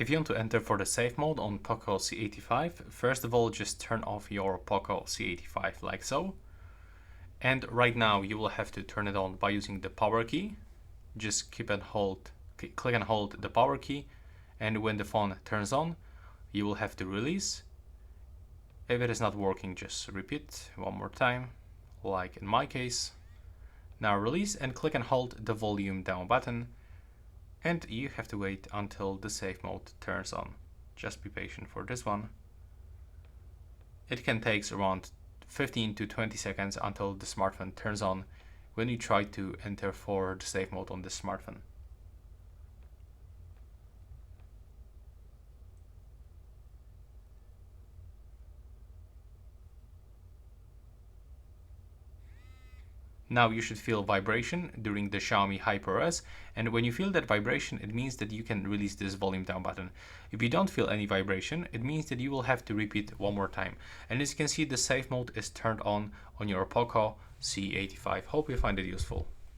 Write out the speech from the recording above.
If you want to enter for the safe mode on Poco C85, first of all just turn off your Poco C85 like so. And right now you will have to turn it on by using the power key. Just click and hold the power key, and when the phone turns on, you will have to release. If it is not working, just repeat one more time, like in my case. Now release and click and hold the volume down button, and you have to wait until the safe mode turns on. Just be patient for this one. It can take around 15 to 20 seconds until the smartphone turns on when you try to enter for the safe mode on this smartphone. Now you should feel vibration during the Xiaomi HyperOS, and when you feel that vibration, it means that you can release this volume down button. If you don't feel any vibration, it means that you will have to repeat one more time. And as you can see, the safe mode is turned on your Poco C85. Hope you find it useful.